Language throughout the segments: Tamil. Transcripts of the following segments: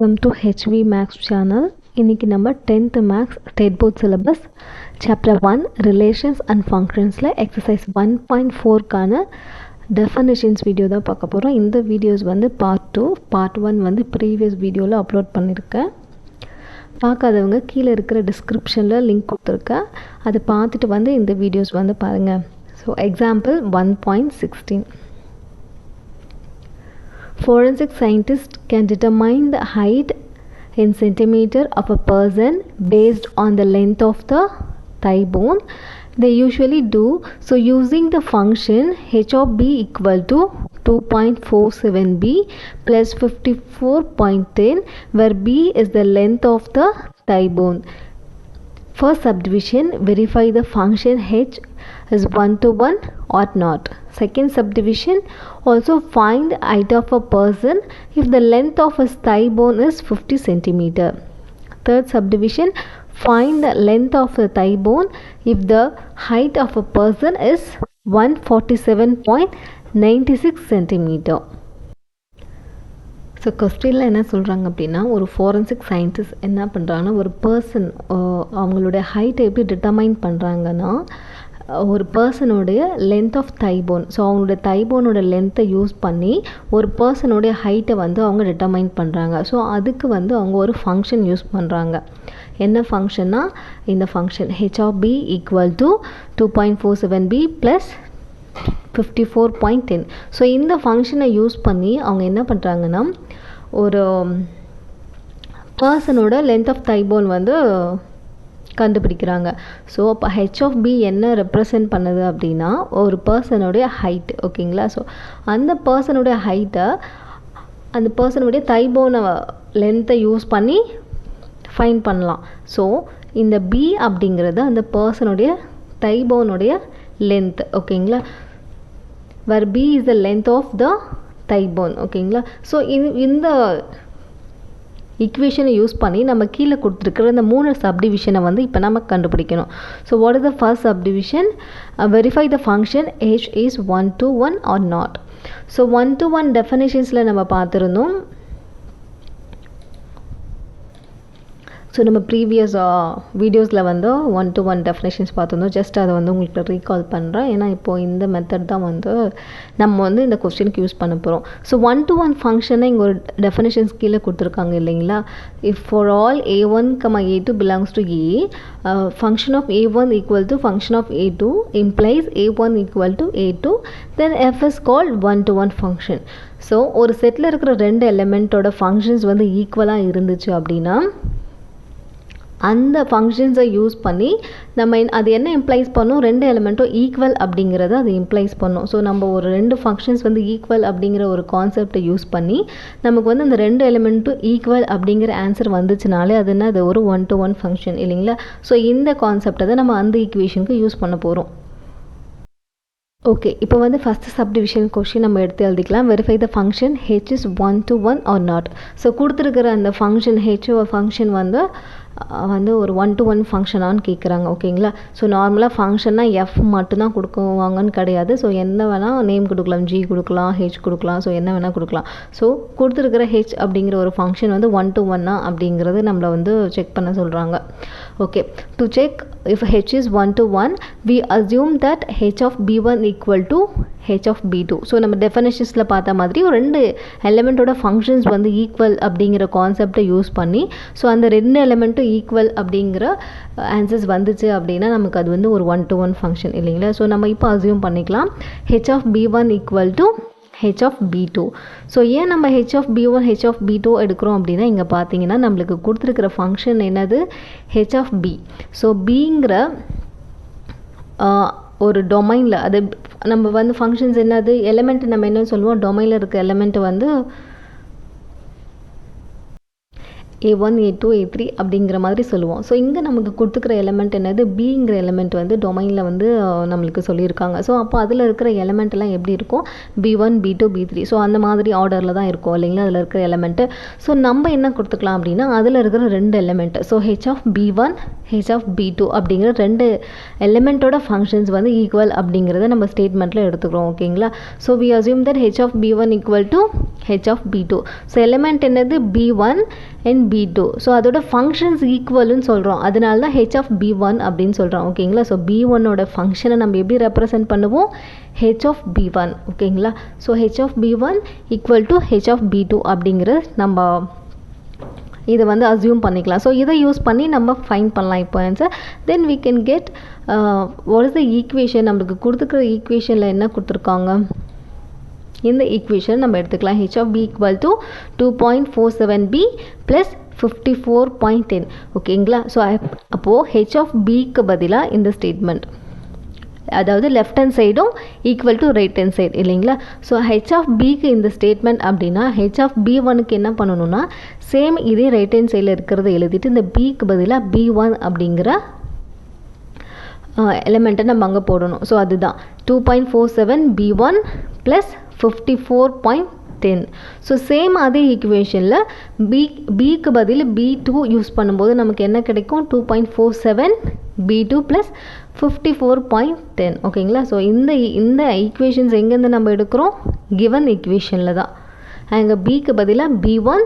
Welcome to HV Max channel. இன்னைக்கு நம்ம 10th Max State Board Syllabus Chapter 1 Relations and Functionsல Exercise 1.4 கான definitions வீடியோ தான் பார்க்க போகிறோம். இந்த வீடியோஸ் வந்து part 2, part 1 வந்து ப்ரீவியஸ் வீடியோவில் அப்லோட் பண்ணியிருக்கேன். பார்க்காதவங்க கீழே இருக்கிற டிஸ்கிரிப்ஷனில் லிங்க் கொடுத்துருக்கேன். அதை பார்த்துட்டு வந்து இந்த வீடியோஸ் வந்து பாருங்கள். So example 1.16. Forensic scientists can determine the height in centimeter of a person based on the length of the thigh bone. They usually do so using the function h of b equal to 2.47b plus 54.10, where b is the length of the thigh bone. First subdivision, verify the function h is 1 to 1 or not. Second subdivision, also find the height of a person if the length of his thigh bone is 50 cm. Third subdivision, find the length of the thigh bone if the height of a person is 147.96 cm. So கொஸ்டினில் என்ன சொல்கிறாங்க அப்படின்னா, ஒரு ஃபாரன்சிக் சயின்டிஸ்ட் என்ன பண்ணுறாங்கன்னா, ஒரு பர்சன் அவங்களுடைய ஹைட்டை எப்படி டிட்டர்மைன் பண்ணுறாங்கன்னா, ஒரு பர்சனுடைய லென்த் ஆஃப் தைபோன், ஸோ அவங்களுடைய தைபோனோட லென்த்தை யூஸ் பண்ணி ஒரு பர்சனுடைய ஹைட்டை வந்து அவங்க டிட்டர்மைன் பண்ணுறாங்க. ஸோ அதுக்கு வந்து அவங்க ஒரு ஃபங்க்ஷன் யூஸ் பண்ணுறாங்க. என்ன ஃபங்க்ஷன்னா, இந்த function H of P equal to 2.47b plus 54.10. So இந்த ஃபங்க்ஷனை யூஸ் பண்ணி அவங்க என்ன பண்ணுறாங்கன்னா, ஒரு பர்சனோட லென்த் ஆஃப் தைபோன் வந்து கண்டுபிடிக்கிறாங்க. ஸோ அப்போ ஹெச் ஆஃப் பி என்ன ரெப்ரசன்ட் பண்ணுது அப்படின்னா, ஒரு பர்சனுடைய ஹைட். ஓகேங்களா? ஸோ அந்த பர்சனுடைய ஹைட்டை அந்த பர்சனுடைய தைபோனை லென்த்தை யூஸ் பண்ணி ஃபைண்ட் பண்ணலாம். ஸோ இந்த பி அப்படிங்கிறது அந்த பர்சனுடைய தைபோனுடைய லென்த். ஓகேங்களா? where b is the length of the thigh bone. ஓகேங்களா? ஸோ இந்த ஈக்குவேஷனை யூஸ் பண்ணி நம்ம கீழே கொடுத்துருக்கிற இந்த 3 சப்டிவிஷனை வந்து இப்போ நம்ம கண்டுபிடிக்கணும். So what is the first subdivision? Verify the function h is 1 to 1 or not. So 1 to 1 டெஃபினேஷன்ஸில் நம்ம பார்த்துருந்தோம். ஸோ நம்ம ப்ரீவியஸ் வீடியோஸில் வந்து 1 to 1 டெஃபினேஷன்ஸ் பார்த்துருந்தோம். ஜஸ்ட் அதை வந்து உங்களுக்கு ரீகால் பண்ணுறேன். ஏன்னா இப்போது இந்த மெத்தட் தான் வந்து நம்ம வந்து இந்த கொஸ்டினுக்கு யூஸ் பண்ண போகிறோம். ஸோ 1 to 1 ஃபங்க்ஷனை இங்கே ஒரு டெஃபினேஷன்ஸ் கீழே கொடுத்துருக்காங்க இல்லைங்களா? If for all a1, a2 belongs to a, function of a1 equal to function of a2 implies a1 equal to a2, then f is called 1 to 1 function. So ஒரு செட்டில் இருக்கிற 2 எலிமெண்ட்டோட ஃபங்க்ஷன்ஸ் வந்து ஈக்குவலாக இருந்துச்சு அப்படின்னா அந்த ஃபங்க்ஷன்ஸை யூஸ் பண்ணி நம்ம அது என்ன இம்ப்ளைஸ் பண்ணோம், 2 எலிமெண்ட்டும் ஈக்குவல் அப்படிங்கிறத அது இம்ப்ளைஸ் பண்ணோம். ஸோ நம்ம ஒரு 2 ஃபங்க்ஷன்ஸ் வந்து ஈக்குவல் அப்படிங்கிற ஒரு கான்செப்டை யூஸ் பண்ணி நமக்கு வந்து அந்த 2 எலிமெண்ட்டும் ஈக்குவல் அப்படிங்கிற ஆன்சர் வந்துச்சுனாலே அது என்ன, அது ஒரு 1 to 1 ஃபங்க்ஷன் இல்லைங்களா? ஸோ இந்த கான்செப்டை தான் நம்ம அந்த ஈக்குவேஷனுக்கு யூஸ் பண்ண போகிறோம். ஓகே, இப்போ வந்து ஃபஸ்ட்டு சப்டிவிஷன் கொஸ்டின் நம்ம எடுத்து எழுதிக்கலாம். Verify the function H is 1 to 1 or not. So கொடுத்துருக்கிற அந்த ஃபங்க்ஷன் ஹெச் ஃபங்க்ஷன் வந்து ஒரு 1 to 1 ஃபங்க்ஷனான்னு கேட்குறாங்க. ஓகேங்களா? ஸோ நார்மலாக ஃபங்க்ஷன்னா எஃப் மட்டும்தான் கொடுக்குவாங்கன்னு கிடையாது. ஸோ என்ன வேணால் நேம் கொடுக்கலாம், ஜி கொடுக்கலாம், ஹெச் கொடுக்கலாம், ஸோ என்ன வேணால் கொடுக்கலாம். ஸோ கொடுத்துருக்கிற ஹெச் அப்படிங்கிற ஒரு ஃபங்க்ஷன் வந்து 1 to 1 அப்படிங்கிறது நம்மளை வந்து செக் பண்ண சொல்கிறாங்க. Okay, to check if h is 1 to 1, we assume that h of b1 equal to h of b2. So நம்ம டெஃபினேஷன்ஸில் பார்த்த மாதிரி ஒரு 2 எலிமெண்ட்டோட ஃபங்க்ஷன்ஸ் வந்து ஈக்குவல் அப்படிங்கிற கான்செப்டை யூஸ் பண்ணி ஸோ அந்த 2 எலிமெண்ட்டும் ஈக்குவல் அப்படிங்கிற ஆன்சர்ஸ் வந்துச்சு அப்படின்னா நமக்கு அது வந்து ஒரு 1 to 1 ஃபங்க்ஷன் இல்லைங்களா? ஸோ நம்ம இப்போ அசியூம் பண்ணிக்கலாம் h of b1 equal to h of b2. So ஏன் நம்ம h of b1 h of b2 எடுக்கிறோம் அப்படின்னா, இங்கே பார்த்தீங்கன்னா நம்மளுக்கு கொடுத்துருக்கிற ஃபங்க்ஷன் என்னது, h of b. ஸோ பிங்கிற ஒரு டொமைனில் அது நம்ம வந்து ஃபங்க்ஷன்ஸ் என்னது, எலிமெண்ட் நம்ம என்ன சொல்லுவோம், டொமைனில் இருக்க எலிமெண்ட் வந்து A1 A2 A3 அப்படிங்கிற மாதிரி சொல்லுவோம். ஸோ இங்கே நமக்கு கொடுத்துக்கிற எலமெண்ட் என்னது, பிங்கிற எலமெண்ட் வந்து டொமைனில் வந்து நம்மளுக்கு சொல்லியிருக்காங்க. ஸோ அப்போ அதில் இருக்கிற எலமெண்ட் எல்லாம் எப்படி இருக்கும், B1 B2 B3. ஸோ அந்த மாதிரி ஆர்டரில் தான் இருக்கும் இல்லைங்களா அதில் இருக்கிற எலமெண்ட்டு. ஸோ நம்ம என்ன கொடுத்துக்கலாம் அப்படின்னா அதில் இருக்கிற ரெண்டு element, so H of B1 H of B2 அப்படிங்கிற ரெண்டு எலமெண்ட்டோட ஃபங்க்ஷன்ஸ் வந்து ஈக்குவல் அப்படிங்கிறத நம்ம ஸ்டேட்மெண்ட்டில் எடுத்துக்கிறோம். ஓகேங்களா. So we assume that H of B1 equal to H of B2. So element என்னது B1 and B2. ஸோ அதோட ஃபங்க்ஷன்ஸ் ஈக்குவல்னு சொல்கிறோம், அதனால தான் H of B1 அப்படின்னு சொல்கிறோம். ஓகேங்களா. ஸோ B1ஓட ஃபங்க்ஷனை நம்ம எப்படி ரெப்ரசன்ட் பண்ணுவோம், H of B1. ஓகேங்களா. So H of B1 equal to H of B2 அப்படிங்கிற நம்ம இதை வந்து அசியூம் பண்ணிக்கலாம். ஸோ இதை யூஸ் பண்ணி நம்ம ஃபைண்ட் பண்ணலாம் இப்போ answer. Then we can get what is the equation, நம்மளுக்கு கொடுத்துக்கிற ஈக்குவேஷனில் என்ன கொடுத்துருக்காங்க, இந்த ஈக்குவேஷன் நம்ம எடுத்துக்கலாம். H of B equal to 2.47B plus 54.10. ஓகேங்களா. ஸோ அப்போது H of Bக்கு பதிலாக இந்த ஸ்டேட்மெண்ட், அதாவது லெஃப்ட் ஹேண்ட் சைடும் equal to right hand side இல்லைங்களா. ஸோ H of Bக்கு இந்த ஸ்டேட்மெண்ட் அப்படின்னா H of B1க்கு என்ன பண்ணணும்னா சேம் இதே ரைட் ஹேண்ட் சைடில் இருக்கிறத எழுதிட்டு இந்த Bக்கு பதிலாக B1 அப்படிங்கிற எலிமெண்ட்டை நம்ம அங்கே போடணும். ஸோ அதுதான் 2.47 B1 ப்ளஸ் 54.10. ஸோ சேம் அதே ஈக்குவேஷனில் பிக்கு பதில் B2 யூஸ் பண்ணும்போது நமக்கு என்ன கிடைக்கும், 2.47 B2 ப்ளஸ் 54.10. ஓகேங்களா. ஸோ இந்த ஈக்குவேஷன்ஸ் எங்கேருந்து நம்ம எடுக்கிறோம், கிவன் ஈக்குவேஷனில் தான். அங்கே பிக்கு பதிலாக B1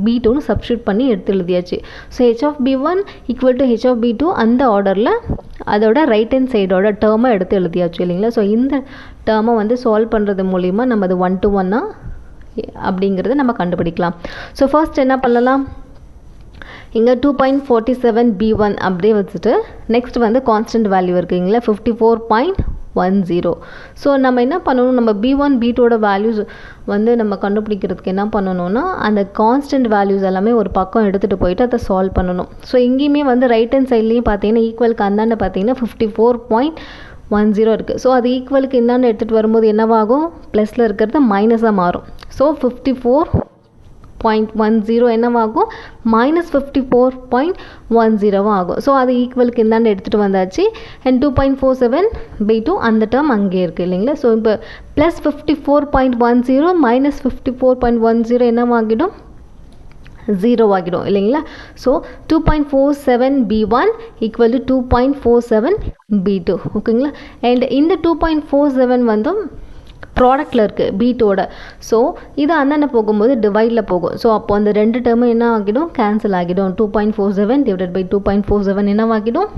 B2ன்னு சப்ஸ்டியூட் பண்ணி எடுத்து எழுதியாச்சு. So H of B1 equal to H of B2 அந்த ஆர்டரில் அதோட ரைட் ஹேண்ட் சைடோட டேர்மை எடுத்து எழுதியாச்சு இல்லைங்களா. ஸோ இந்த டேர்மை வந்து சால்வ் பண்ணுறது மூலிமா நம்ம அது 1-to-1 அப்படிங்கிறத நம்ம கண்டுபிடிக்கலாம். ஸோ ஃபர்ஸ்ட் என்ன பண்ணலாம், இங்கே 2.47 B1 அப்படியே வச்சுட்டு நெக்ஸ்ட் வந்து கான்ஸ்டன்ட் வேல்யூ இருக்குங்களா 54.10. ஸோ நம்ம என்ன பண்ணணும், நம்ம B1 B2ஓட வேல்யூஸ் வந்து நம்ம கண்டுபிடிக்கிறதுக்கு என்ன பண்ணணும்னா அந்த கான்ஸ்டன்ட் வேல்யூஸ் எல்லாமே ஒரு பக்கம் எடுத்துகிட்டு போயிட்டு அதை சால்வ் பண்ணணும். ஸோ இங்கேயுமே வந்து ரைட் ஹேண்ட் சைட்லேயும் பார்த்தீங்கன்னா ஈக்குவலுக்கு அந்தாண்ட பார்த்தீங்கன்னா 54.10 இருக்குது. ஸோ அது ஈக்குவலுக்கு இந்தாண்ட எடுத்துகிட்டு வரும்போது என்னவாகும், ப்ளஸில் இருக்கிறது மைனஸாக மாறும். ஸோ 54.10 என்னவாகும், -54.10 ஆகும். ஸோ அது ஈக்குவலுக்கு இந்தாண்ட எடுத்துகிட்டு வந்தாச்சு. அண்ட் 2.47 B2 அந்த டேர்ம் அங்கே இருக்குது இல்லைங்களா. ஸோ இப்போ ப்ளஸ் 54.10 மைனஸ் 54.10 என்னவாகிடும், 0 ஆகிடும் இல்லைங்களா. So 2.47 B1 equal to 2.47 B2. ஓகேங்களா. அண்ட் இந்த 2.47 வந்து ப்ராடக்டில் இருக்குது B2ஓட. ஸோ இது அண்ணனை போகும்போது டிவைடில் போகும். ஸோ அப்போ அந்த ரெண்டு டேர்மும் என்ன ஆகிடும், கேன்சல் ஆகிடும். 2.47 டிவைடட் பை 2.47 என்னவாகிடும்,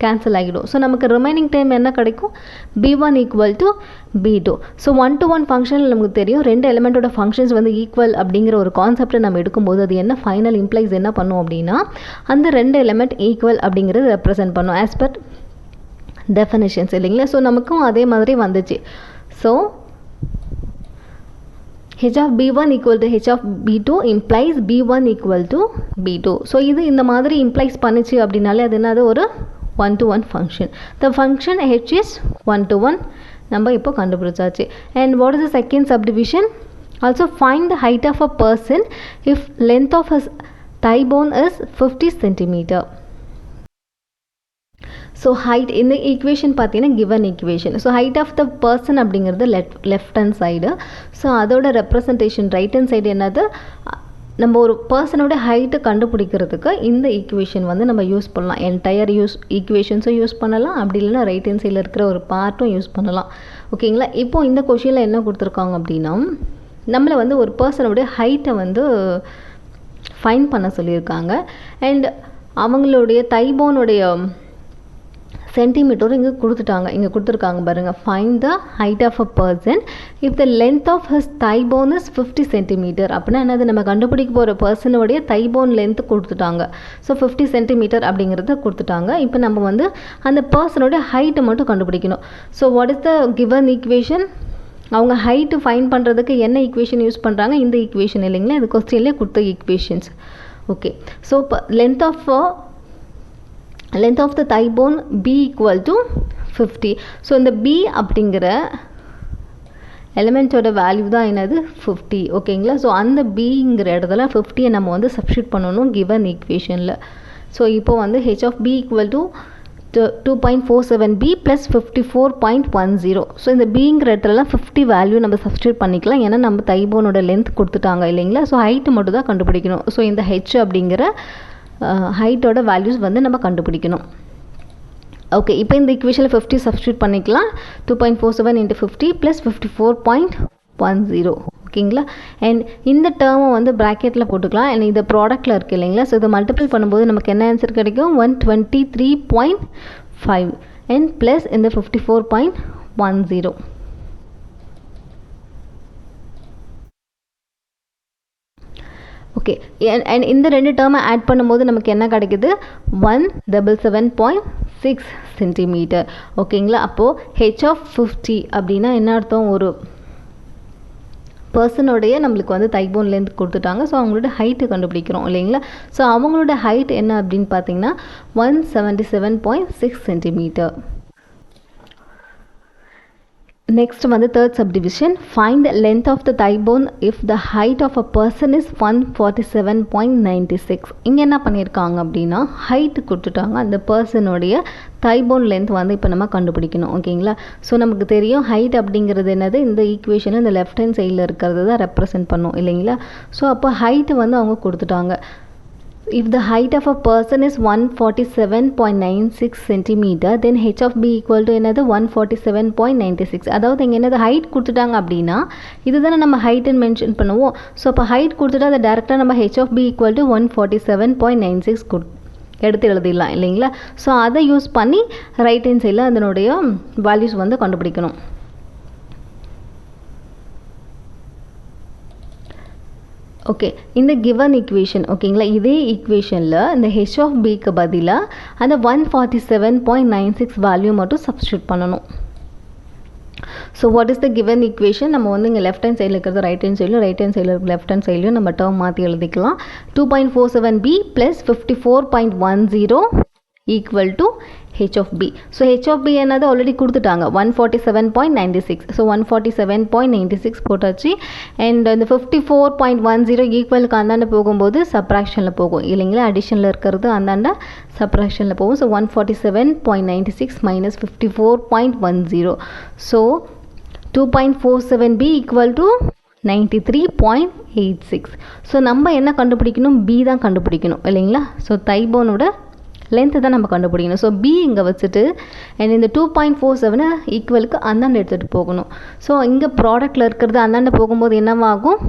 கேன்சல் ஆகிடும். ஸோ நமக்கு ரிமைனிங் டைம் என்ன கிடைக்கும், B1 equal to B2. So 1-to-1 ஃபங்க்ஷனில் நமக்கு தெரியும் ரெண்டு எலிமெண்ட்டோட ஃபங்க்ஷன்ஸ் வந்து ஈக்குவல் அப்படிங்கிற ஒரு கான்செப்டை நம்ம எடுக்கும்போது அது என்ன ஃபைனல் இம்ப்ளைஸ் என்ன பண்ணும் அப்படின்னா அந்த ரெண்டு எலிமெண்ட் ஈக்குவல் அப்படிங்கிறது ரெப்ரசன்ட் பண்ணும் ஆஸ் பர் டெஃபினிஷன்ஸ் இல்லைங்களா. ஸோ நமக்கும் அதே மாதிரி வந்துச்சு. So H of B1 equal to H of B2 implies B1 equal to B2. So இது இந்த மாதிரி இம்ப்ளைஸ் பண்ணிச்சு அப்படின்னாலே அது என்னது, ஒரு 1-to-1 function. The function H is 1-to-1 நம்ம இப்போ கண்டுபிடிச்சாச்சு. And what is the second subdivision, also find the height of a person if length of his thigh bone is 50 centimeter. So height இந்த ஈக்குவேஷன் பார்த்தீங்கன்னா given equation. So height of the person அப்படிங்கிறது லெஃப்ட் ஹேண்ட் சைடு. ஸோ அதோட ரெப்ரசன்டேஷன் ரைட் ஹேண்ட் சைடு என்னது, நம்ம ஒரு பர்சனோட ஹைட்டை கண்டுபிடிக்கிறதுக்கு இந்த ஈக்குவேஷன் வந்து நம்ம யூஸ் பண்ணலாம். என்டையர் ஈக்குவேஷன்ஸும் யூஸ் பண்ணலாம், அப்படி இல்லைன்னா ரைட் ஹேண்ட் சைடில் இருக்கிற ஒரு பார்ட்டும் யூஸ் பண்ணலாம். ஓகேங்களா. இப்போது இந்த கொஷினில் என்ன கொடுத்துருக்காங்க அப்படின்னா நம்மளை வந்து ஒரு பர்சனோட ஹைட்டை வந்து ஃபைன் பண்ண சொல்லியிருக்காங்க. அண்ட் அவங்களுடைய தைபோனுடைய சென்டிமீட்டர் இங்கே கொடுத்துருக்காங்க பாருங்கள். Find the height of a person if the length of his thigh bone is 50 centimetre. அப்படின்னா என்னது, நம்ம கண்டுபிடிக்க போகிற பர்சனுடைய thigh bone லென்த்து கொடுத்துட்டாங்க. ஸோ 50 சென்டிமீட்டர் அப்படிங்கிறத கொடுத்துட்டாங்க. இப்போ நம்ம வந்து அந்த பர்சனுடைய ஹைட்டை மட்டும் கண்டுபிடிக்கணும். So what is the given equation, அவங்க ஹைட்டு ஃபைன் பண்ணுறதுக்கு என்ன ஈக்குவேஷன் யூஸ் பண்ணுறாங்க, இந்த ஈக்குவேஷன் இல்லைங்களா, இது கொஸ்டின்லேயே கொடுத்த ஈக்குவேஷன்ஸ். ஓகே. ஸோ இப்போ length of the thigh bone B equal to 50. So இந்த B அப்படிங்கிற எலிமெண்ட்டோட வேல்யூ தான் என்னது 50 ஓகேங்களா. ஸோ அந்த பிங்கிற இடத்துல 50 நம்ம வந்து சப்ஸ்டியூட் பண்ணணும் கிவன் ஈக்குவேஷனில். ஸோ இப்போ வந்து h of b equal to 2.47b plus 54.10. So இந்த பிங்கிற இடத்துலலாம் 50 வேல்யூ நம்ம சப்ஸ்டியூட் பண்ணிக்கலாம். ஏன்னா நம்ம தை போனோட லென்த் கொடுத்துட்டாங்க இல்லைங்களா. ஸோ ஹைட்டு மட்டும் தான் கண்டுபிடிக்கணும். ஸோ இந்த h அப்படிங்கிற ஹைட்டோட வேல்யூஸ் வந்து நம்ம கண்டுபிடிக்கணும். ஓகே, இப்போ இந்த ஈக்குவேஷனில் 50 சப்ஸ்டியூட் பண்ணிக்கலாம். 2.47 into 50 plus 54.10 ஓகேங்களா. அண்ட் இந்த டேர்மை வந்து ப்ராக்கெட்டில் போட்டுக்கலாம். அண்ட் இந்த ப்ராடக்ட்டில் இருக்குது இல்லைங்களா. ஸோ இதை மல்டிபிள் பண்ணும்போது நமக்கு என்ன ஆன்சர் கிடைக்கும்? 123.5 அண்ட் ப்ளஸ் இந்த 54.10. ஓகே, அண்ட் இந்த ரெண்டு டேர்மை ஆட் பண்ணும்போது நமக்கு என்ன கிடைக்குது? 177.6 சென்டிமீட்டர் ஓகேங்களா. அப்போது h of 50 அப்படின்னா என்ன அர்த்தம்? ஒரு பர்சனோடைய நம்மளுக்கு வந்து தைபோன் லென்த் கொடுத்துட்டாங்க. ஸோ அவங்களோட ஹைட்டு கண்டுபிடிக்கிறோம் இல்லைங்களா. ஸோ அவங்களோட ஹைட் என்ன அப்படின்னு பார்த்தீங்கன்னா 177.6 சென்டிமீட்டர். Next வந்து third subdivision. Find the length of the thigh bone if the height of a person is 147.96. இங்கே என்ன பண்ணியிருக்காங்க அப்படின்னா ஹைட்டு கொடுத்துட்டாங்க. அந்த பர்சனுடைய thigh bone length வந்து இப்போ நம்ம கண்டுபிடிக்கணும் ஓகேங்களா. ஸோ நமக்கு தெரியும் ஹைட் அப்படிங்கிறது என்னது? இந்த ஈக்குவேஷனில் இந்த லெஃப்ட் ஹேண்ட் சைடில் இருக்கிறது தான் ரெப்ரசென்ட் பண்ணும் இல்லைங்களா. ஸோ அப்போ ஹைட்டு வந்து அவங்க கொடுத்துட்டாங்க. If the height of a person is 147.96 cm, then h of b equal to என்னது? 147.96. அதாவது இங்கே என்னது ஹைட் கொடுத்துட்டாங்க அப்படின்னா இதுதானே நம்ம ஹைட்டுன்னு மென்ஷன் பண்ணுவோம். ஸோ அப்போ ஹைட் கொடுத்துட்டா அதை டேரெக்டாக நம்ம h of b equal to 147.96 எடுத்து எழுதிடலாம் இல்லைங்களா. ஸோ அதை யூஸ் பண்ணி ரைட் ஹேண்ட் சைடில் அதனுடைய வேல்யூஸ் வந்து கண்டுபிடிக்கணும். ஓகே, இந்த கிவன் ஈக்குவேஷன் ஓகேங்களா. இதே ஈக்குவேஷனில் இந்த h of bக்கு பதிலாக அந்த 147.96 வேல்யூ மட்டும் சப்ஸ்டியூட் பண்ணணும். So what is the given equation? நம்ம வந்து இங்கே லெஃப்ட் ஹேண்ட் சைடில் இருக்கிறது ரைட் ஹேண்ட் சைடிலும், ரைட் ஹேண்ட் சைடில் இருக்கிற லெஃப்ட் ஹேண்ட் சைட்லையும் நம்ம டேர்ம் மாற்றி எழுதிக்கலாம். 2.47b plus 54.10 equal to h of b. So h of b என்னது ஆல்ரெடி கொடுத்துட்டாங்க 147.96. ஸோ 147.96 போட்டாச்சு. அண்ட் இந்த 54.10 ஈக்குவலுக்கு அந்தாண்ட போகும்போது சப்ராக்ஷனில் போகும் இல்லைங்களா. அடிஷனில் இருக்கிறது அந்தாண்ட சப்ராக்ஷனில் போகும். So 147.96 minus 54.10. So 2.47b equal to 93.86. So நம்ம என்ன கண்டுபிடிக்கணும்? b தான் கண்டுபிடிக்கணும் இல்லைங்களா. ஸோ தைபோனோட லென்த்து தான் நம்ம கண்டுபிடிக்கணும். ஸோ பி இங்கே வச்சுட்டு அண்ட் இந்த 2.47 ஈக்குவலுக்கு அந்தாண்ட எடுத்துகிட்டு போகணும். ஸோ இங்கே ப்ராடக்ட்டில் இருக்கிறது அந்தாண்ட போகும்போது என்னவாகும்?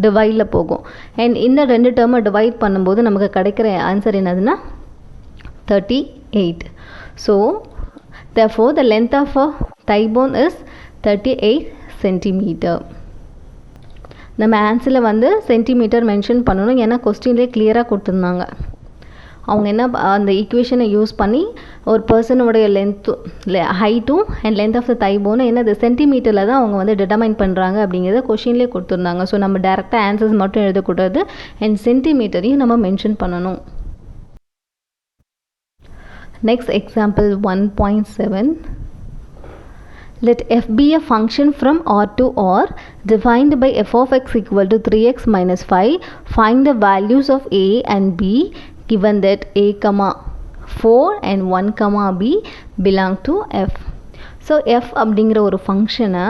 டிவைடில் போகும். அண்ட் இந்த ரெண்டு டேர்மை டிவைட் பண்ணும்போது நமக்கு கிடைக்கிற ஆன்சர் என்னதுன்னா 38. So therefore the length of a thigh bone is 38 centimeter. நம்ம ஆன்சரில் வந்து சென்டிமீட்டர் மென்ஷன் பண்ணணும். ஏன்னா கொஸ்டின்லேயே கிளியராக கொடுத்துருந்தாங்க. அவங்க என்ன அந்த ஈக்குவேஷனை யூஸ் பண்ணி ஒரு பர்சனோடைய ஹைட்டும் அண்ட் லென்த் ஆஃப் த தை போனை என்னது சென்டிமீட்டரில் தான் அவங்க வந்து டிட்டர்மைன் பண்ணுறாங்க அப்படிங்கிறத கொஷின்லேயே கொடுத்துருந்தாங்க. ஸோ நம்ம டேரெக்டாக ஆன்சர்ஸ் மட்டும் எழுதக்கூடாது அண்ட் சென்டிமீட்டரையும் நம்ம மென்ஷன் பண்ணணும். Next example 1.7. Let f be a function from R to R defined by f of x equal to 3x minus 5. Find the values of a and b given that a comma 4 and 1 comma b belong to f. So f அப்படிங்கிற ஒரு ஃபங்க்ஷனை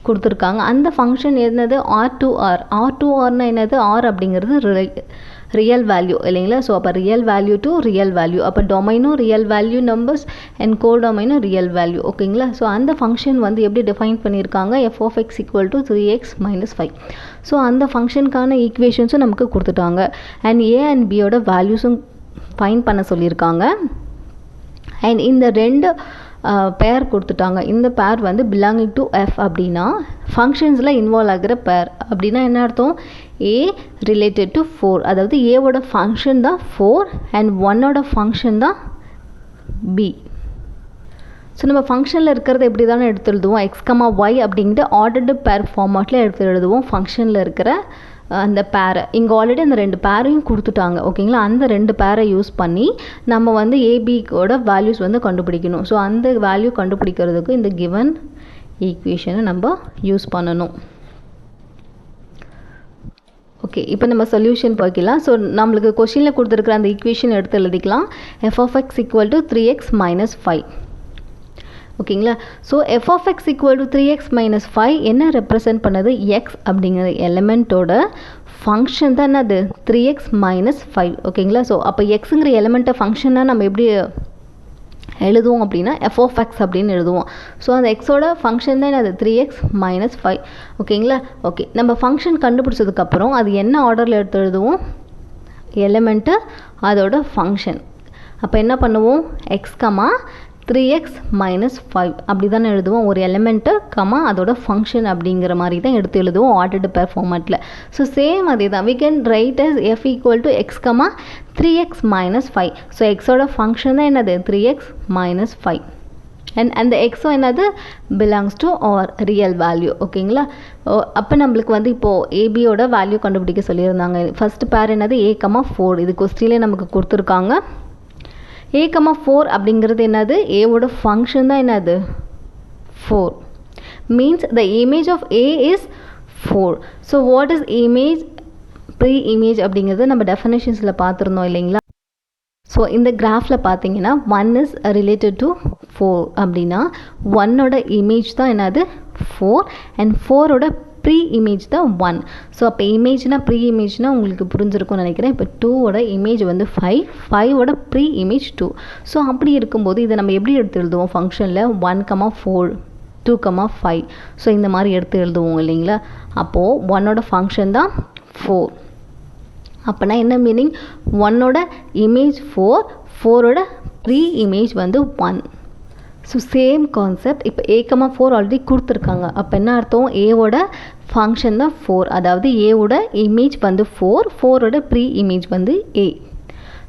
கொடுத்துருக்காங்க. அந்த ஃபங்க்ஷன் என்னது? R to R. R to Rனா என்னது? R அப்படிங்கிறது ரியல் வேல்யூ இல்லைங்களா. ஸோ அப்போ real value to real value, அப்போ டொமைனும் ரியல் வேல்யூ நம்பர்ஸ் அண்ட் கோடொமைனும் ரியல் வேல்யூ ஓகேங்களா. ஸோ அந்த ஃபங்க்ஷன் வந்து எப்படி டிஃபைன் பண்ணியிருக்காங்க? f of x equal to 3x minus 5. So அந்த ஃபங்க்ஷனுக்கான ஈக்குவேஷன்ஸும் நமக்கு கொடுத்துட்டாங்க அண்ட் ஏ அண்ட் பியோட வேல்யூஸும் ஃபைன் பண்ண சொல்லியிருக்காங்க. அண்ட் இந்த ரெண்டு பேர் கொடுத்துட்டாங்க. இந்த பேர் வந்து பிலாங்கிங் டு எஃப் அப்படின்னா ஃபங்க்ஷன்ஸில் இன்வால்வ் ஆகிற பேர் அப்படின்னா என்ன அர்த்தம்? ஏ ரிலேட்டட் டு 4, அதாவது ஏவோட ஃபங்க்ஷன் தான் 4 அண்ட் 1ஓட ஃபங்க்ஷன் தான் பி. ஸோ நம்ம ஃபங்க்ஷனில் இருக்கிறத எப்படி தானே எடுத்து எழுதுவோம்? எக்ஸ் கமா ஒய் அப்படிங்கிற ஆர்டர்டு பேர் ஃபார்மாட்டில் எடுத்து எழுதுவோம் ஃபங்க்ஷனில் இருக்கிற அந்த பேரை. இங்கே ஆல்ரெடி அந்த ரெண்டு பேரையும் கொடுத்துட்டாங்க ஓகேங்களா. அந்த ரெண்டு பேரை யூஸ் பண்ணி நம்ம வந்து ஏபியோட வேல்யூஸ் வந்து கண்டுபிடிக்கணும். ஸோ அந்த வேல்யூ கண்டுபிடிக்கிறதுக்கு இந்த கிவன் ஈக்குவேஷனை நம்ம யூஸ் பண்ணணும். ஓகே, இப்போ நம்ம சொல்யூஷன் பார்க்கலாம். ஸோ நம்மளுக்கு கொஷினில் கொடுத்துருக்குற அந்த ஈக்குவேஷன் எடுத்து எழுதிக்கலாம். f of x equal to 3x minus 5. ஓகேங்களா? So f of x equal to 3x minus 5 என்ன ரெப்ரசன்ட் பண்ணது? x அப்படிங்கிற எலிமெண்ட்டோட ஃபங்க்ஷன் தான் என்னது? 3x minus 5. ஓகேங்களா? ஸோ அப்போ எக்ஸுங்கிற எலிமெண்ட்டை ஃபங்க்ஷனாக நம்ம எப்படி எழுதுவோம் அப்படின்னா f of x அப்படின்னு எழுதுவோம். ஸோ அந்த எக்ஸோட ஃபங்க்ஷன் தான் அது 3x minus 5. ஓகேங்களா? ஓகே, நம்ம ஃபங்க்ஷன் கண்டுபிடிச்சதுக்கப்புறம் அது என்ன ஆர்டரில் எடுத்து எழுதுவோம்? எலிமெண்ட்டு அதோட ஃபங்க்ஷன். அப்போ என்ன பண்ணுவோம்? x, 3x minus 5 அப்படி தானே எழுதுவோம். ஒரு எலிமெண்ட்டு அதோட ஃபங்க்ஷன் அப்படிங்கிற மாதிரி தான் எடுத்து எழுதுவோம் ஆர்டர்டு பேர் ஃபார்மேட்டில். ஸோ சேம் அதே தான். we can write as f equal to x, 3x minus 5. So எக்ஸோட ஃபங்க்ஷன் தான் என்னது? 3x minus 5. அண்ட் அந்த எக்ஸோ என்னது? Belongs to R real value. ஓகேங்களா? அப்போ நம்மளுக்கு வந்து இப்போது ஏபியோட வேல்யூ கண்டுபிடிக்க சொல்லியிருந்தாங்க. ஃபஸ்ட் பேர் என்னது? a, 4. இது கொஸ்டின்லேயே நமக்கு கொடுத்துருக்காங்க. a, 4 அப்படிங்கிறது என்னது? ஏவோட ஃபங்க்ஷன் தான் என்னது? 4. Means the image of a is 4. so what is image? pre-image அப்படிங்கிறது நம்ம டெஃபினேஷன்ஸில் பார்த்துருந்தோம் இல்லைங்களா? ஸோ இந்த கிராஃபில் பார்த்தீங்கன்னா 1 is related to 4 அப்படின்னா 1ஓட இமேஜ் தான் என்னது? 4 and 4ஓட ப்ரீ இமேஜ் தான் 1. ஸோ அப்போ இமேஜ்னா ப்ரீ இமேஜ்னால் உங்களுக்கு புரிஞ்சிருக்கும்னு நினைக்கிறேன். இப்போ 2ஓட இமேஜ் வந்து 5, 5ஓட ப்ரீ இமேஜ் 2. ஸோ அப்படி இருக்கும்போது இதை நம்ம எப்படி எடுத்து எழுதுவோம்? ஃபங்க்ஷனில் 1, 4, 2, 5. ஸோ இந்த மாதிரி எடுத்து எழுதுவோம் இல்லைங்களா? அப்போது 1ஓட ஃபங்க்ஷன் தான் 4. அப்போனா என்ன மீனிங்? 1ஓட இமேஜ் 4, 4ஓட ப்ரீ இமேஜ் வந்து 1. So same concept. இப்போ a, 4 ஆல்ரெடி கொடுத்துருக்காங்க. அப்போ என்ன அர்த்தம்? ஏவோட ஃபங்க்ஷன் தான் 4. அதாவது ஏவோட இமேஜ் வந்து 4, 4ஓட ப்ரீ இமேஜ் வந்து a.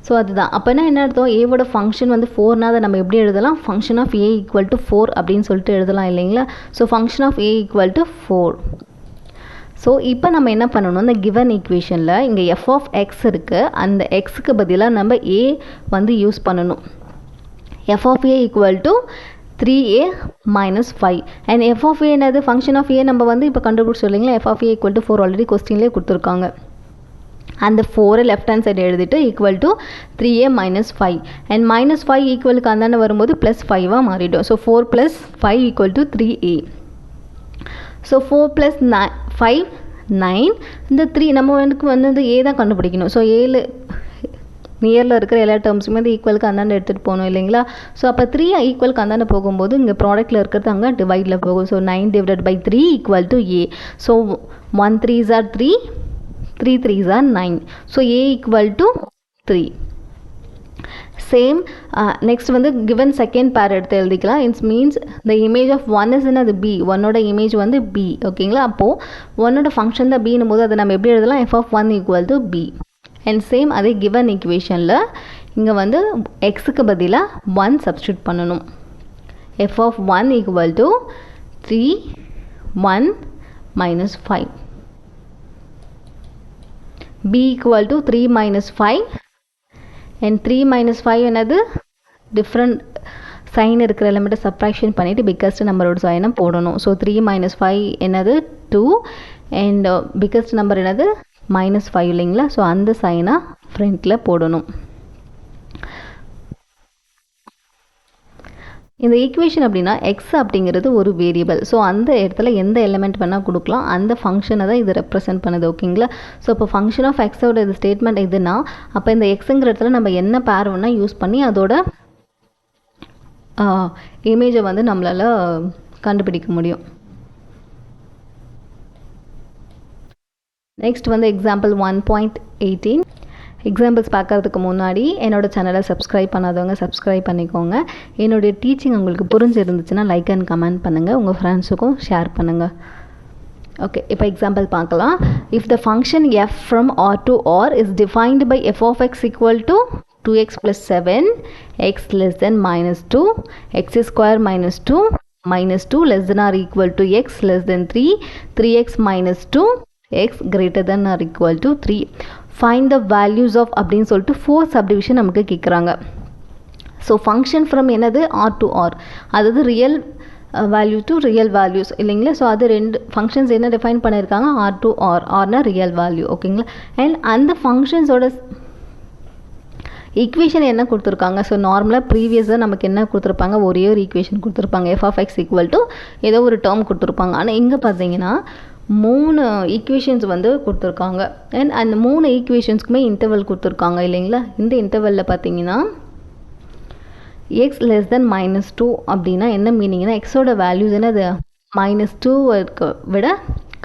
ஸோ அதுதான். அப்போனா என்ன அர்த்தம்? ஏவோட ஃபங்க்ஷன் வந்து 4னா அதை நம்ம எப்படி எழுதலாம்? Function of a equal to 4 அப்படின்னு சொல்லிட்டு எழுதலாம் இல்லைங்களா? So function of a equal to 4. So இப்போ நம்ம என்ன பண்ணணும்? இந்த கிவன் ஈக்குவேஷனில் இங்கே f of x இருக்குது. அந்த எக்ஸுக்கு பதிலாக நம்ம a வந்து யூஸ் பண்ணணும். f of a equal to 3a minus 5. and f of a என்னது? ஃபங்க்ஷன் ஆஃப் a நம்ம வந்து இப்போ கண்டுபிடிச்சோம் இல்லைங்களா? f of a equal to 4 already கொஸ்டின்லேயே கொடுத்துருக்காங்க. அந்த 4 லெஃப்ட் ஹேண்ட் சைடு எழுதிட்டு equal to 3a minus 5. and minus 5 ஈக்குவலுக்கு அந்தாண்ட வரும்போது ப்ளஸ் 5ஆக மாறிடும். So 4 + 5 equal to 3a. So 4 + 5 9. இந்த 3 நம்ம வந்து a தான் கண்டுபிடிக்கணும். ஸோ 7 நியரில் இருக்கிற எல்லா டேர்ம்ஸுமே வந்து ஈக்குவலுக்கு அந்தாண்ட எடுத்துகிட்டு போகணும் இல்லைங்களா? ஸோ அப்போ 3 ஈக்குவலுக்கு அந்தாண்ட போகும்போது இங்கே ப்ராடக்ட்டில் இருக்கிறது அங்கே டிவைடில் போகும். So 9 divided by 3 equal to a. So 1 3s are 3, 3 3s are 9. So a equal to 3. Same next வந்து கிவன் செகண்ட் பேர் எடுத்து எழுதிக்கலாம். It's means the image of 1 is என்னது? b. 1ஓட இமேஜ் வந்து b. ஓகேங்களா? அப்போது 1ஓட ஃபங்க்ஷன் தான் bன்னும் போது அதை நம்ம எப்படி எழுதலாம்? f of 1 equal to b. And same அதே கிவன் ஈக்குவேஷனில் இங்கே வந்து எக்ஸுக்கு பதிலாக 1 சப்ஸ்டியூட் பண்ணணும். f of 1 equal to 3, 1 minus 5. b equal to 3 minus 5. and 3 minus 5 என்னது? டிஃப்ரெண்ட் சைன் இருக்கிற எலிமெண்ட்டை சப்ராக்ஷன் பண்ணிவிட்டு பிக்கஸ்ட் நம்பரோட சைனை போடணும். ஸோ 3 minus 5 என்னது? 2. அண்ட் பிக்கஸ்ட் நம்பர் என்னது? -5 இல்லைங்களா? ஸோ அந்த சைனாக ஃப்ரண்ட்டில் போடணும். இந்த ஈக்குவேஷன் அப்படின்னா எக்ஸ் அப்படிங்கிறது ஒரு வேரியபிள். ஸோ அந்த இடத்துல எந்த எலிமெண்ட் வேணால் கொடுக்கலாம். அந்த ஃபங்க்ஷனை தான் இது ரெப்ரசென்ட் பண்ணுது. ஓகேங்களா? ஸோ இப்போ ஃபங்க்ஷன் ஆஃப் எக்ஸோட இது ஸ்டேட்மெண்ட் எதுனா, அப்போ இந்த எக்ஸுங்கிற இடத்துல நம்ம என்ன பேர் வேணால் யூஸ் பண்ணி அதோட இமேஜை வந்து நம்மளால் கண்டுபிடிக்க முடியும். நெக்ஸ்ட் வந்து எக்ஸாம்பிள் 1.18. எக்ஸாம்பிள்ஸ் பார்க்கறதுக்கு முன்னாடி என்னோடய சேனலை சப்ஸ்கிரைப் பண்ணாதவங்க சப்ஸ்கிரைப் பண்ணிக்கோங்க. என்னுடைய டீச்சிங் உங்களுக்கு புரிஞ்சிருந்துச்சுன்னா லைக் அண்ட் கமெண்ட் பண்ணுங்கள். உங்கள் ஃப்ரெண்ட்ஸுக்கும் ஷேர் பண்ணுங்கள். ஓகே, இப்போ எக்ஸாம்பிள் பார்க்கலாம். If the function f from r to r is defined by f of x equal to 2x plus 7, x less than -2, x square minus 2, -2 less than or equal to x less than 3, 3x minus 2, x greater than or equal to 3. Find the values of அப்படின்னு சொல்லிட்டு 4 சப்டிவிஷன் நமக்கு கேட்குறாங்க. ஸோ ஃபங்க்ஷன் ஃப்ரம் என்னது? r to r, அதாவது real value to real values இல்லைங்களா. ஸோ அது ரெண்டு ஃபங்க்ஷன்ஸ் என்ன டிஃபைன் பண்ணியிருக்காங்க, ஆர் டு ஆர்னா ரியல் வேல்யூ ஓகேங்களா. அண்ட் அந்த ஃபங்க்ஷன்ஸோட ஈக்குவேஷன் என்ன கொடுத்துருக்காங்க. ஸோ நார்மலாக ப்ரீவியஸாக நமக்கு என்ன கொடுத்துருப்பாங்க, ஒரே ஒரு ஈக்குவேஷன் கொடுத்துருப்பாங்க, f(x) ஈக்குவல் டு ஏதோ ஒரு டேர்ம் கொடுத்துருப்பாங்க. ஆனால் இங்கே பார்த்தீங்கன்னா 3 ஈக்குவேஷன்ஸ் வந்து கொடுத்துருக்காங்க. அண்ட் அந்த 3 ஈக்குவேஷன்ஸ்க்குமே இன்டர்வல் கொடுத்துருக்காங்க இல்லைங்களா. இந்த இன்டர்வலில் பார்த்தீங்கன்னா x less than -2 அப்படின்னா என்ன மீனிங்னா, எக்ஸோட வேல்யூஸ் என்னது -2 விட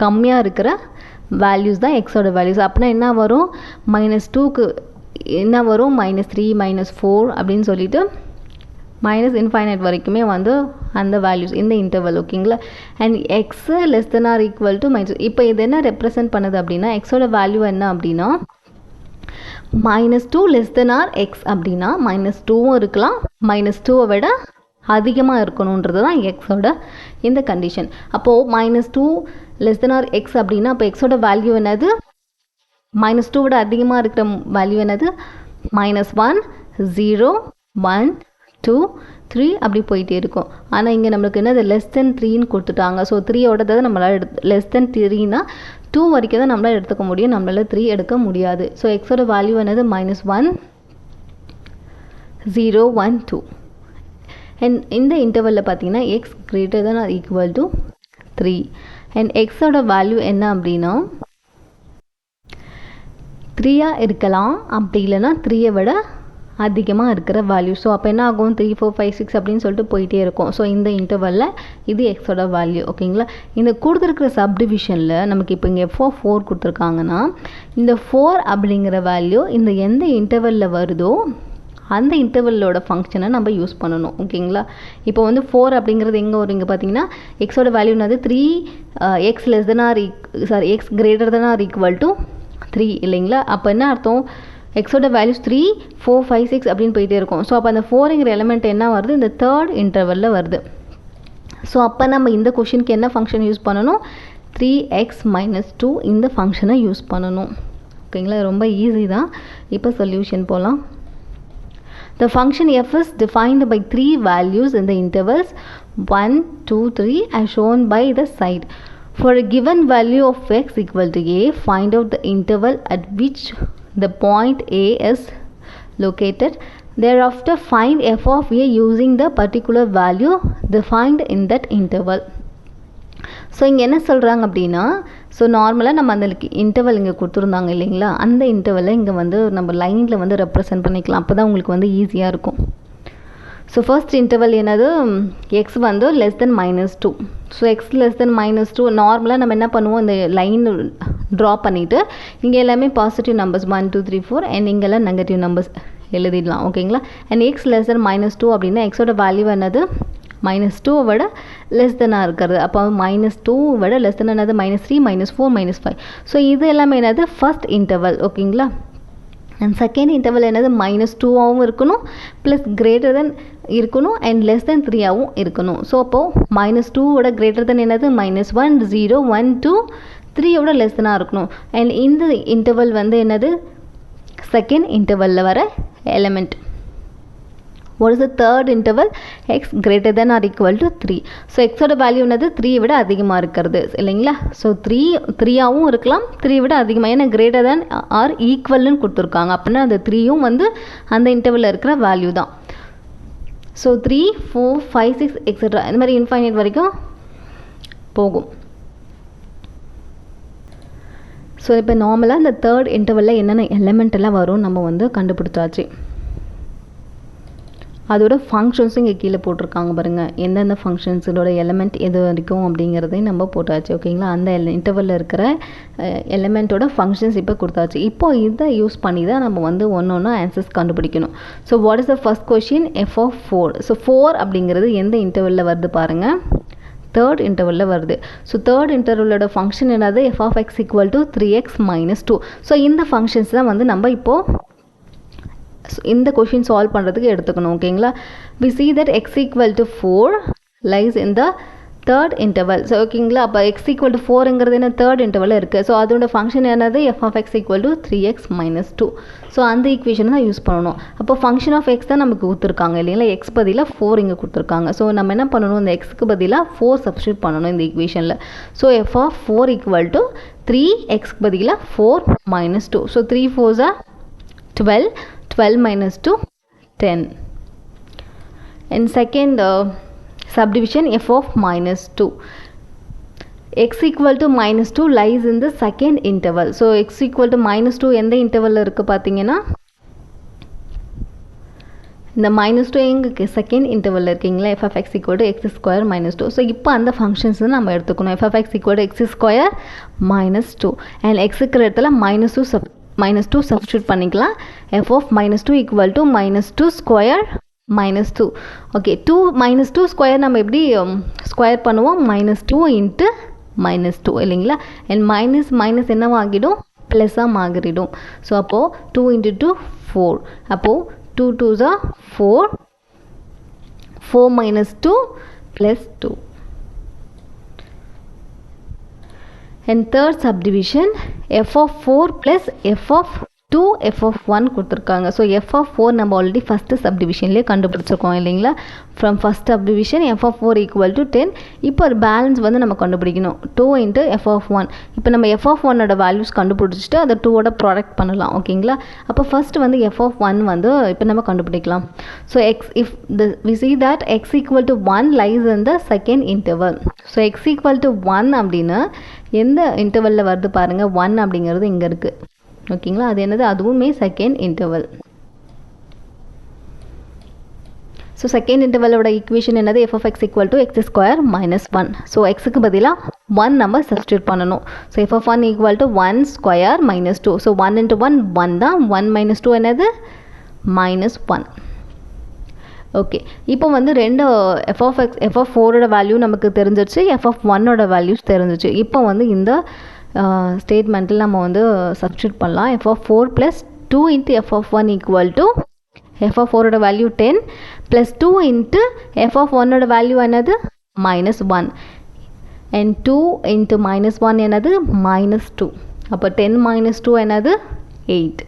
கம்மியாக இருக்கிற வேல்யூஸ் தான் எக்ஸோட வேல்யூஸ். அப்படின்னா என்ன வரும், -2க்கு என்ன வரும், -3 -4 அப்படின்னு சொல்லிட்டு -∞ வரைக்குமே வந்து அந்த வேல்யூஸ் இந்த இன்டர்வல் ஓகேங்களா. And X less than or equal to -. இப்போ இது என்ன ரெப்ரசென்ட் பண்ணுது அப்படின்னா, எக்ஸோட வேல்யூ என்ன அப்படின்னா -2 லெஸ் தென் ஆர் எக்ஸ் அப்படின்னா -2வும் இருக்கலாம், -2வை விட அதிகமாக இருக்கணுன்றது தான் எக்ஸோட இந்த கண்டிஷன். அப்போது -2 லெஸ் தென் ஆர் எக்ஸ் அப்படின்னா அப்போ எக்ஸோட வேல்யூ என்னது, -2 விட அதிகமாக இருக்கிற வேல்யூ என்னது, -1 0 1 2 3 அப்படி போயிட்டே இருக்கும். ஆனால் இங்கே நம்மளுக்கு என்னது லெஸ் தென் 3ன்னு கொடுத்துட்டாங்க. ஸோ 3யோடதை நம்மளால் லெஸ் தென் 3னா 2 வரைக்கும் தான் நம்மளால் எடுத்துக்க முடியும், நம்மளால் 3 எடுக்க முடியாது. ஸோ எக்ஸோட வேல்யூ என்னது -1 0 1 2. அண்ட் இந்த இன்டர்வலில் பார்த்தீங்கன்னா X greater than or equal to 3. And எக்ஸோட வேல்யூ என்ன அப்படின்னா 3 இருக்கலாம், அப்படி இல்லைன்னா 3யை விட அதிகமாக இருக்கிற வேல்யூ. ஸோ அப்போ என்ன ஆகும், 3 4 5 6 அப்படின்னு சொல்லிட்டு போயிட்டே இருக்கும். ஸோ இந்த இன்டர்வலில் இது எக்ஸோட வேல்யூ ஓகேங்களா. இந்த கொடுத்துருக்கிற சப்டிவிஷனில் நமக்கு இப்போ இங்கே f(4) கொடுத்துருக்காங்கன்னா இந்த 4 அப்படிங்கிற வேல்யூ இந்த எந்த இன்டர்வலில் வருதோ அந்த இன்டர்வலோட ஃபங்க்ஷனை நம்ம யூஸ் பண்ணணும் ஓகேங்களா. இப்போ வந்து 4 அப்படிங்கிறது எங்கே வரும், இங்கே பார்த்தீங்கன்னா எக்ஸோட வேல்யூ என்னது 3 X less than or X greater than or equal to 3 இல்லைங்களா. அப்போ என்ன அர்த்தம், எக்ஸோட வேல்யூஸ் 3 4 5 6 அப்படின்னு போயிட்டே இருக்கும். ஸோ அப்போ அந்த 4ங்கிற எலிமெண்ட் என்ன வருது, இந்த தேர்ட் இன்டர்வலில் வருது. ஸோ அப்போ நம்ம இந்த கொஷினுக்கு என்ன ஃபங்க்ஷன் யூஸ் பண்ணணும், 3x - 2 இந்த ஃபங்க்ஷனை யூஸ் பண்ணணும் ஓகேங்களா. ரொம்ப ஈஸி தான். இப்போ சொல்யூஷன் போகலாம். The function f is defined by 3 values in the intervals 1 2 3 as shown by the side. For a given value of x equal to a, find out the interval at which the point A is located. Thereafter find f of a using the particular value defined in that interval. So இங்கே என்ன சொல்கிறாங்க அப்படின்னா, ஸோ நார்மலாக நம்ம அந்த இன்டர்வல் இங்கே கொடுத்துருந்தாங்க இல்லைங்களா, அந்த இன்டர்வலை இங்கே வந்து நம்ம லைனில் வந்து ரெப்ரசென்ட் பண்ணிக்கலாம். அப்போ தான் உங்களுக்கு வந்து ஈஸியாக இருக்கும். ஸோ ஃபர்ஸ்ட் இன்டர்வல் என்னது, எக்ஸ் வந்து less than -2. So X less தென் -2 நார்மலாக நம்ம என்ன பண்ணுவோம், இந்த லைன் ட்ரா பண்ணிவிட்டு இங்கே எல்லாமே பாசிட்டிவ் நம்பர்ஸ் 1 2 3 4 அண்ட் இங்கெல்லாம் நெகட்டிவ் நம்பர்ஸ் எழுதிடலாம் ஓகேங்களா. அண்ட் எக்ஸ் லெஸ் தென் -2 அப்படின்னா எக்ஸோட வேல்யூ என்னது -2 விட லெஸ் தென்னாக இருக்கிறது. அப்போ -2 விட லெஸ் தென் என்னது -3 -4 -5. ஸோ இது எல்லாமே என்னது ஃபர்ஸ்ட் இன்டர்வல் ஓகேங்களா. அண்ட் செகண்ட் இன்டர்வல் என்னது -2ஆகவும் இருக்கணும், ப்ளஸ் கிரேட்டர் தென் இருக்கணும், அண்ட் லெஸ் தென் 3ஆகவும் இருக்கணும். ஸோ அப்போது -2வோட கிரேட்டர் தென் என்னது -1 0 1 2 3யோட லெஸ் தென்னாக இருக்கணும். அண்ட் இந்த இன்டர்வல் வந்து என்னது செகண்ட் இன்டர்வலில் வர element. What is the third interval, x greater than or equal to 3. So எக்ஸோட வேல்யூ என்னது 3 விட அதிகமாக இருக்கிறது இல்லைங்களா. ஸோ 3ஆகவும் இருக்கலாம், 3 விட அதிகமாக, ஏன்னா கிரேட்டர் தேன் ஆர் ஈக்குவல்னு கொடுத்துருக்காங்க. அப்படின்னா அந்த 3யும் வந்து அந்த இன்டர்வலில் இருக்கிற வேல்யூ தான். ஸோ 3 4 5 6 எக்ஸெட்ரா இந்த மாதிரி இன்ஃபைனைட் வரைக்கும் போகும். ஸோ இப்போ நார்மலாக இந்த தேர்ட் இன்டர்வலில் என்னென்ன எலிமெண்ட் எல்லாம் வரும் நம்ம வந்து கண்டுபிடிச்சாச்சு. அதோட ஃபங்க்ஷன்ஸும் இங்கே கீழே போட்டிருக்காங்க பாருங்கள், எந்தெந்த ஃபங்க்ஷன்ஸோட எலிமெண்ட் எது வரைக்கும் அப்படிங்கிறதையும் நம்ம போட்டாச்சு ஓகேங்களா. அந்த இன்டர்வலில் இருக்கிற எலிமெண்ட்டோட ஃபங்க்ஷன்ஸ் இப்போ கொடுத்தாச்சு. இப்போது இதை யூஸ் பண்ணி தான் நம்ம வந்து ஒன்று ஆன்சர்ஸ் கண்டுபிடிக்கணும். So what is the first question, f(4). So 4 அப்படிங்கிறது எந்த இன்டர்வலில் வருது பாருங்கள், தேர்ட் இன்டர்வலில் வருது. ஸோ தேர்ட் இன்டர்வலோட ஃபங்க்ஷன் என்னது, f(x) = 3x - 2. ஸோ இந்த ஃபங்க்ஷன்ஸ் தான் வந்து நம்ம இப்போது இந்த கொஷின் சால்வ் பண்ணுறதுக்கு எடுத்துக்கணும் ஓகேங்களா. we see that x = 4 lies in the third interval. So ஓகேங்களா, அப்போ எக்ஸ் ஈக்குவல் டு 4ங்கிறது என்ன தேர்ட் இன்டர்வலில் இருக்குது. ஸோ அதோட ஃபங்க்ஷன் என்னது F of X equal to 3x - 2. So அந்த ஈக்குவேஷன் தான் யூஸ் பண்ணணும். அப்போ ஃபங்க்ஷன் ஆஃப் எக்ஸ் தான் நமக்கு கொடுத்துருக்காங்க இல்லைங்களா, எக்ஸ் பதிலாக 4 இங்கே கொடுத்துருக்காங்க. ஸோ நம்ம என்ன பண்ணணும், இந்த எக்ஸுக்கு பதிலாக 4 சப்ஸ்டியூட் பண்ணணும் இந்த ஈக்குவேஷனில். So F of 4 equal to 3x பதிலாக 4 - 2. So 3 4s are 12, 12 - 2 10. And second subdivision f of -2. x equal to -2 lies in the second interval. So x equal to -2 எந்த இன்டர்வலில் இருக்குது பார்த்தீங்கன்னா இந்த -2 எங்கே செகண்ட் இன்டர்வலில் இருக்கீங்களா, f of x equal to x square - 2. So இப்போ அந்த ஃபங்க்ஷன்ஸ் நம்ம எடுத்துக்கணும். f of x equal to x square - 2 and x இருக்கிற இடத்துல -2 சப்ஸ்டியூட் பண்ணிக்கலாம். f of -2 equal to -2 square -2. Okay, 2 -2 square நம்ம எப்படி ஸ்கொயர் பண்ணுவோம், -2 இன்ட்டு -2 இல்லைங்களா. அண்ட் மைனஸ் என்னவாகிடும், ப்ளஸ்ஸாக மாறிடும். ஸோ அப்போது 2 × 2 4. அப்போது 2 2s are 4, 4 - 2 + 2. And third subdivision f of 4 plus f of 2 f of 1 கொடுத்துருக்காங்க. ஸோ f of 4 நம்ம ஆல்ரெடி ஃபஸ்ட்டு சப்டிவிஷன்லேயே கண்டுபிடிச்சிருக்கோம் இல்லைங்களா. From first subdivision f of 4 equal to 10. இப்போ ஒரு பேலன்ஸ் வந்து நம்ம கண்டுபிடிக்கணும், 2 × f of 1. இப்போ நம்ம f of 1ஓட வேல்யூஸ் கண்டுபிடிச்சிட்டு அதை 2ஓட ப்ராடக்ட் பண்ணலாம் ஓகேங்களா. அப்போ ஃபஸ்ட்டு வந்து f of 1 வந்து இப்போ நம்ம கண்டுபிடிக்கலாம். So we see that x equal to 1 lies in the second interval. So x equal to 1 அப்படின்னு எந்த இன்டர்வலில் வருது பாருங்கள், 1 அப்படிங்கிறது இங்கே இருக்குது ஓகேங்களா. அது என்னது, அதுவுமே செகண்ட் இன்டர்வல். ஸோ செகண்ட் இன்டர்வலோட ஈக்குவேஷன் என்னது, f of x equal to x square - 1. So எக்ஸுக்கு பதிலாக 1 நம்ம சப்ஸ்டியூட் பண்ணணும். So f of 1 equal to 1 square - 2. So 1 × 1 1 தான், 1 - 2 என்னது -1. ஓகே, இப்போ வந்து ரெண்டு f of 4ஓட வேல்யூ நமக்கு தெரிஞ்சிருச்சு, f of 1ஓட வேல்யூஸ் தெரிஞ்சிச்சு. இப்போ வந்து இந்த ஸ்டேட்மெண்ட்டில் நம்ம வந்து சப்ஸ்டியூட் பண்ணலாம். f of 4 + 2 × f of 1 equal to f of 4ஓட வேல்யூ 10 + 2 × f of 1ஓட வேல்யூ என்னது -1 and 2 × -1 என்னது -2. அப்போ 10 - 2 என்னது 8.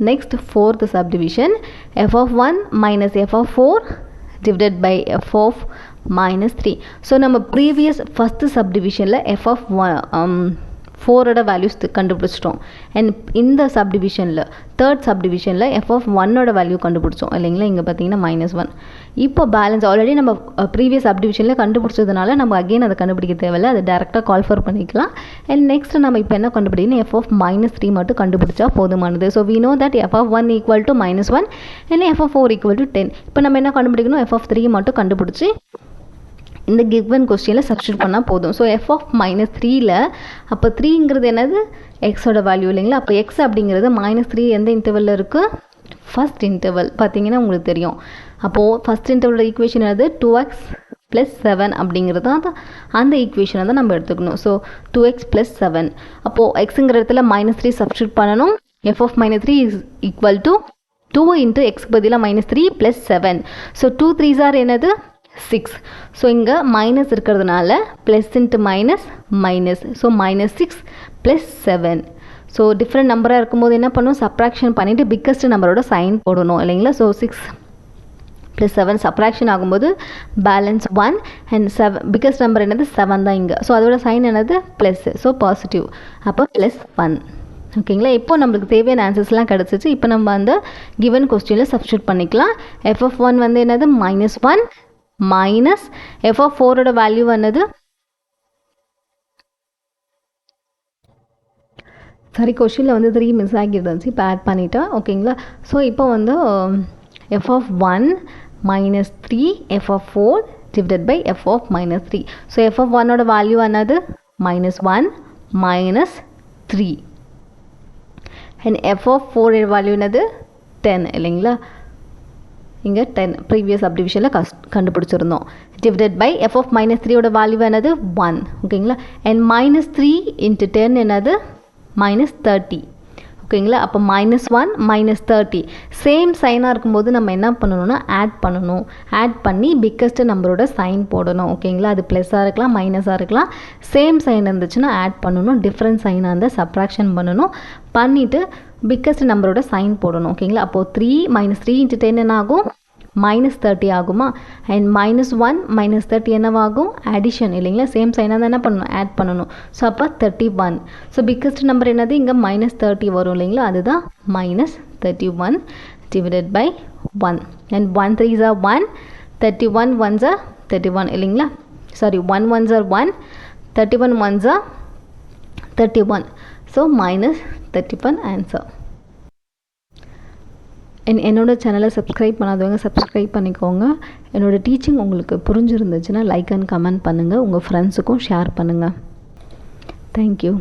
Next fourth subdivision f of 1 minus f of 4 divided by f of -3. So நம்ம previous first subdivisionல f of 4ஓட வேல்யூஸ் கண்டுபிடிச்சிட்டோம். அண்ட் இந்த சப்டிவிஷனில் தேர்ட் சப்டிவிஷனில் f of 1ஓட வேல்யூ கண்டுபிடிச்சோம் இல்லைங்களா. இங்கே பார்த்தீங்கன்னா -1. இப்போ பேலன்ஸ் ஆல்ரெடி நம்ம ப்ரீவியஸ் சப்டிவிஷனில் கண்டுபிடிச்சதுனால நம்ம அகெயின் அதை கண்டுபிடிக்க தேவையில்லை, அதை டேரெக்டாக கால்ஃபர் பண்ணிக்கலாம். அண்ட் நெக்ஸ்ட் நம்ம இப்போ என்ன கண்டுபிடிக்கணும், f of -3 மட்டும் கண்டுபிடிச்சா போதுமானது. So we know that f of 1 equal to -1 and f of 4 equal to 10. இப்போ நம்ம என்ன கண்டுபிடிக்கணும், f of 3 மட்டும் கண்டுபிடிச்சி இந்த கிவன் கொஸ்டினில் சப்ஸ்டியூட் பண்ணால் போதும். ஸோ f of -3ல் அப்போ 3ங்கிறது என்னது எக்ஸோட வேல்யூ இல்லைங்களா. அப்போ எக்ஸ் அப்படிங்கிறது -3 எந்த இன்டர்வலில் இருக்குது, ஃபஸ்ட் இன்டர்வல் பார்த்தீங்கன்னா உங்களுக்கு தெரியும். அப்போது ஃபஸ்ட் இன்டர்வலோட ஈக்குவேஷன் என்னது 2x + 7 அப்படிங்கிறது தான் அந்த ஈக்குவேஷனை தான் நம்ம எடுத்துக்கணும். So 2x + 7. அப்போது எக்ஸுங்கிற இடத்துல -3 சப்ஸ்டியூட் பண்ணணும். f of -3 is equal to 2 × x பதிலாக -3 + 7. ஸோ 2 3s are என்னது 6. ஸோ இங்கே மைனஸ் இருக்கிறதுனால plus into minus. So -6 + 7. So different நம்பராக இருக்கும்போது என்ன பண்ணணும், சப்ராக்ஷன் பண்ணிவிட்டு பிக்கஸ்ட் நம்பரோட சைன் போடணும் இல்லைங்களா. ஸோ 6 + 7 சப்ராக்ஷன் ஆகும்போது பேலன்ஸ் 1 அண்ட் 7 பிக்கஸ்ட் நம்பர் என்னது 7 தான் இங்கே. ஸோ அதோட சைன் என்னது ப்ளஸ், ஸோ பாசிட்டிவ். அப்போ +1 ஓகேங்களா. இப்போ நம்மளுக்கு தேவையான ஆன்சர்ஸ்லாம் கிடச்சிச்சு. இப்போ நம்ம அந்த கிவன் கொஸ்டினில் சப்ஸ்டியூட் பண்ணிக்கலாம். f of 1 வந்து என்னது -1 மைனஸ் f of 4ஓட வேல்யூ என்னது, சாரி கொஸ்டினில் வந்து 3 மிஸ் ஆகிருந்துச்சு, இப்போ ஆட் பண்ணிட்டா ஓகேங்களா. ஸோ இப்போ வந்து f of 1 -3 f of 4 divided by f of -3. So f of 1ஓட வேல்யூ என்னது -1 -3 அண்ட் f of 4 வேல்யூ என்னது 10 இல்லைங்களா. இங்கே 10 ப்ரீவியஸ் சப்டிவிஷனில் கண்டுபிடிச்சிருந்தோம். டிவைடட் பை f of -3ஓட வேல்யூ என்னது 1 ஓகேங்களா. அண்ட் -3 × 10 என்னது -30 ஓகேங்களா. அப்போ -1 -30 சேம் சைனாக இருக்கும்போது நம்ம என்ன பண்ணணும்னா ஆட் பண்ணணும். ஆட் பண்ணி பிக்கஸ்ட் நம்பரோட சைன் போடணும். ஓகேங்களா. அது ப்ளஸ்ஸாக இருக்கலாம் மைனஸாக இருக்கலாம். சேம் சைன் இருந்துச்சுன்னா ஆட் பண்ணணும். டிஃப்ரெண்ட் சைனாக இருந்தால் சப்ராக்ஷன் பண்ணணும். பண்ணிவிட்டு பிக்கஸ்ட் நம்பரோட சைன் போடணும். ஓகேங்களா. அப்போது 3 -3 × 10 என்ன ஆகும் -30 ஆகுமா. அண்ட் -1 -30 என்னவாகும் அடிஷன் இல்லைங்களா. சேம் சைனாக தான் என்ன பண்ணணும் ஆட் பண்ணணும். ஸோ அப்போ 31. ஸோ பிக்கஸ்ட் நம்பர் என்னது இங்கே -30 வரும் இல்லைங்களா. அதுதான் -31 divided by 1. And 1 3s are 1, 31 1s are 31 இல்லைங்களா. Sorry 1 1s are 1, 31 1s are 31. So -31 answer. என்னோட சேனலை சப்ஸ்கிரைப் பண்ணாதவங்க சப்ஸ்கிரைப் பண்ணிக்கோங்க. என்னோடய டீச்சிங் உங்களுக்கு புரிஞ்சிருந்துச்சுன்னா லைக் அண்ட் கமெண்ட் பண்ணுங்கள். உங்கள் ஃப்ரெண்ட்ஸுக்கும் ஷேர் பண்ணுங்கள். தேங்க்யூ.